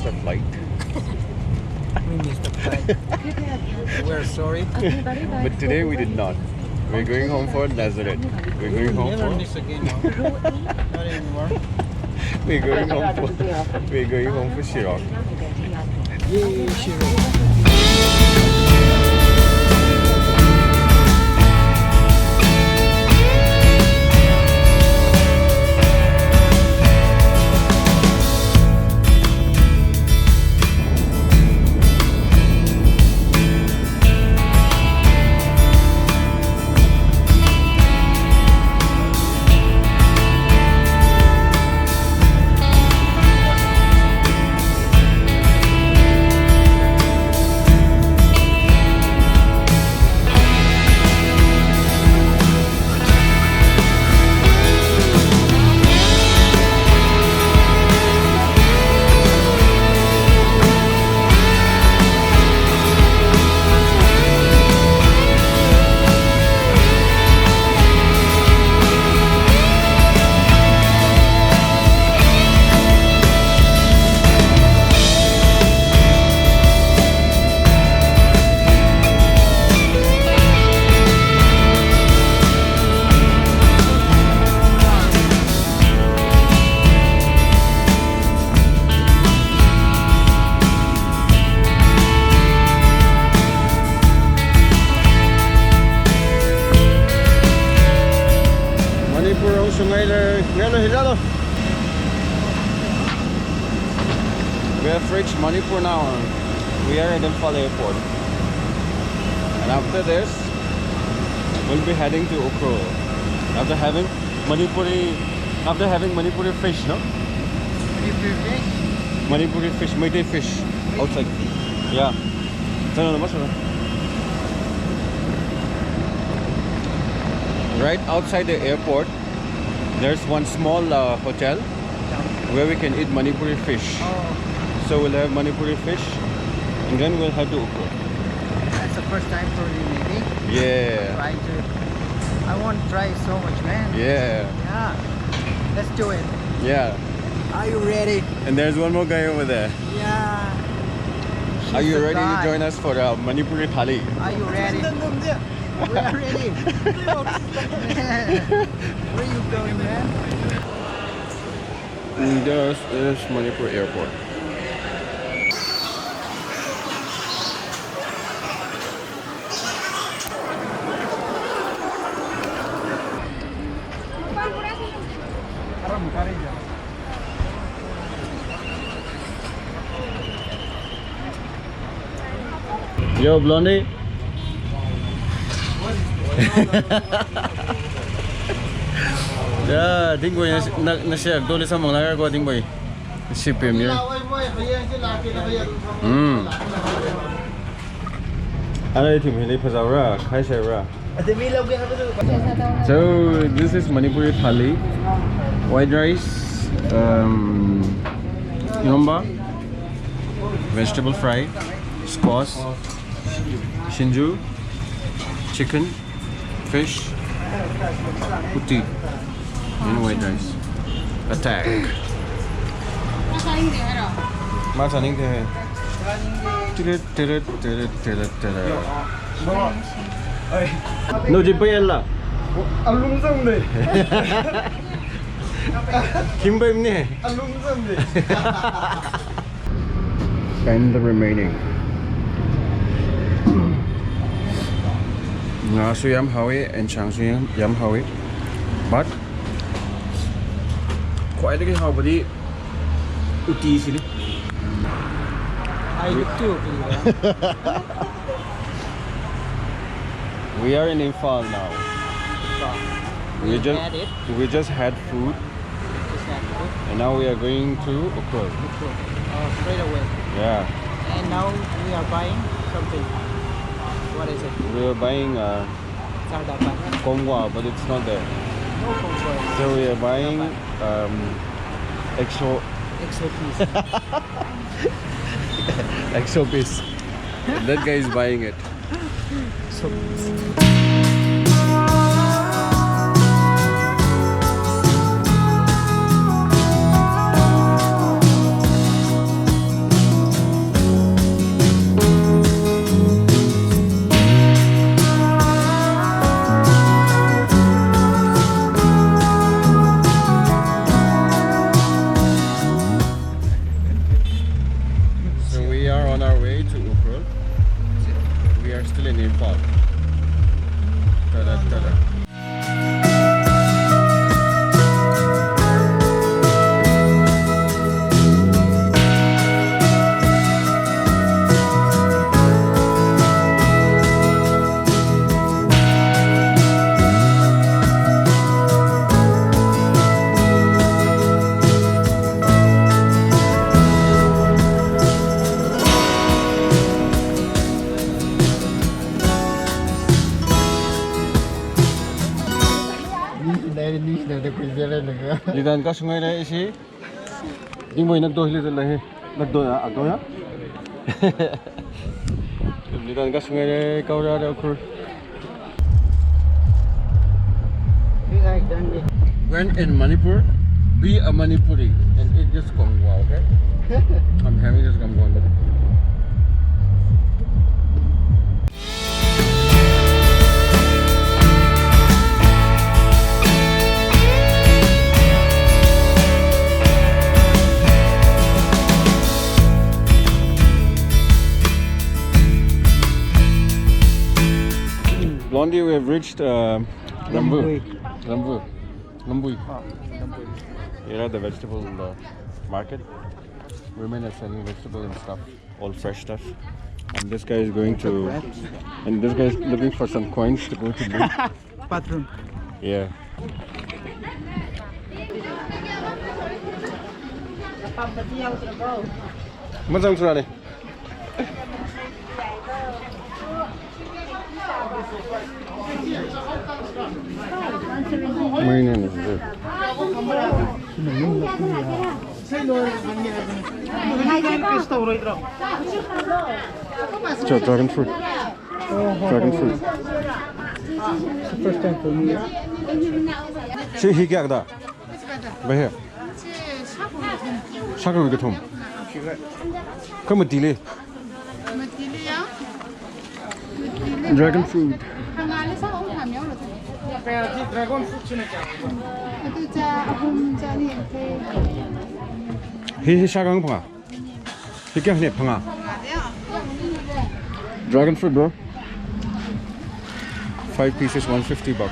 the flight. We missed the flight. We're sorry. But today we did not. We're going home for Nazareth. We're going home Never for. miss again now. Not anymore. We're going home for. We're going home for Shirok. Yay, Shiro. We have reached Manipur now. We are at Imphal Airport. And after this, we'll be heading to Ukhrul. After having Manipuri fish, no? Manipuri fish, Meitei fish outside. Yeah. Right outside the airport, there's one small hotel where we can eat Manipuri fish. So we'll have Manipuri fish and then we'll head to Ukhrul. That's the first time for you, maybe? Yeah. I want to try so much, man. Yeah. Yeah. Let's do it. Yeah. Are you ready? And there's one more guy over there. Yeah. Are you She's the ready guy. to join us for Manipuri Thali? Are you ready? We are ready. Where are you going, man? This is Manipur Airport. Yo, Blondie. Yeah, think boy na share dole sa mga ko think boy. CPM niya. Ano yung team hindi pa ra, khai share ra. So this is Manipuri thali. White rice, yomba, vegetable fry, squash, shinju, chicken, fish, puti, and white rice. Attack. Masaning de. No jipa yalla. Alung samde. Kimba imne. Alung samde. And the remaining. Ngasu yam hawi and changsu yam hawi. But khwaidagi hawbadi uti sini. I too. We are in Imphal now. We just had food and now we are going to Ukhrul. Straight away. Yeah. And now we are buying something. What is it? We are buying Sardapan. Komwa, but it's not there. No comfort. So we are buying exo Exo exopis. That guy is buying it. piece. Dia lên được. Đi đến các sông này xí. Nhưng mà nắc đôi lên là nắc đôi à đôi á. Đi đến các sông này câu ra đâu kur. When in Manipur, be a Manipuri and eat this gongwa, okay? I'm having this gongwa. Blondie, we have reached Lambu. Lambui. Here are the vegetable market. Women are selling vegetables and stuff, all fresh stuff. And this guy is going to, and this guy is looking for some coins to go to do. Patron. Yeah. Macam mana ni? Mainan ni. Dragon fruit. Dragon fruit. It's the first time for me. See, he got that. Right here. Shakur we get home. Come with delay. Dragon fruit. Dragon fruit He shagang panga. He can hit panga. Dragon fruit, bro. 5 pieces, $150.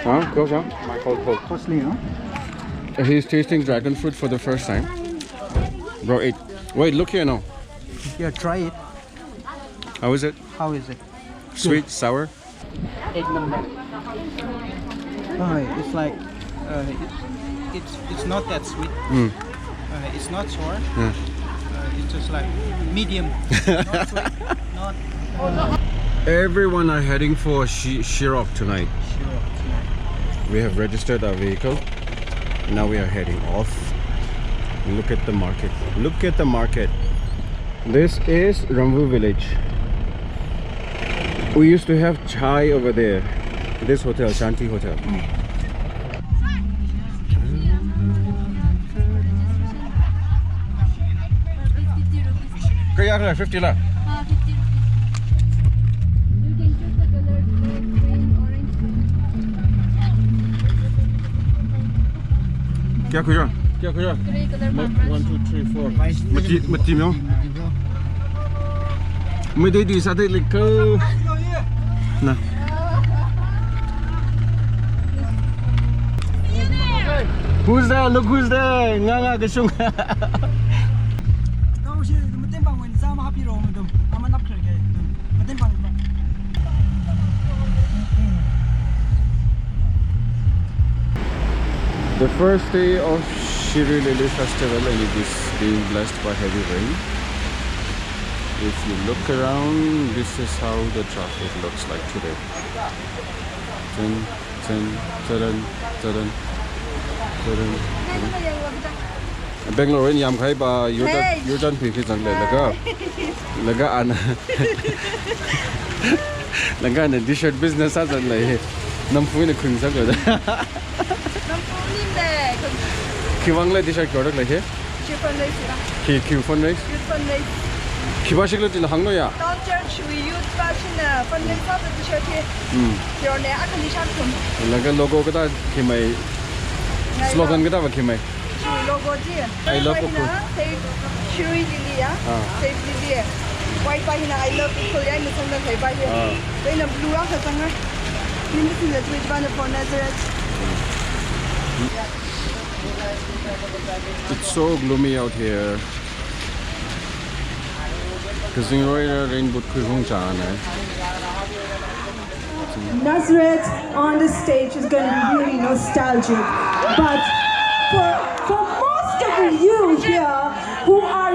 Huh? Go, Sean. My cold. costly, huh? He's tasting dragon fruit for the first time. Bro, eat. Wait, look here now. Yeah, try it. How is it? How is it? Sweet, sour? Egg number. Oh, it's like it's not that sweet. It's not sour. It's just like medium. Not sweet. Not. Everyone are heading for Shirok tonight. We have registered our vehicle. Now we are heading off. Look at the market. Look at the market. This is Rambu village. We used to have chai over there. This hotel, Shanti Hotel. Kaya ka 50 la. Kya kuya? Kya kuya? 1, 2, 3, 4. Mati mo? May day di sa day likho. Na. Who's there? Look who's there. Nga kasung. The first day of Shiri Lily Festival and it is being blessed by heavy rain. If you look around, this is how the traffic looks like today. Bangalore in yam khai ba you don't pick it laga ana laga na t-shirt business sa jan lai nampu ni khung sa ko Kiwang le t-shirt ko rak lai he Q fundraise Kibashik le tin hangno ya church we use fashion funding for the t-shirt your ne akali shan kum laga logo ka ta khimai slogan ka ta ba khimai logo ji I love Ukul save Shuri Lily ya save Lily white by na I love Ukul ya ni song da kai ba ye they na blue ra ka sanga ni ni the twitch band for Nazareth. It's so gloomy out here. Nazareth on the stage is going to be really nostalgic, but for most of you here who are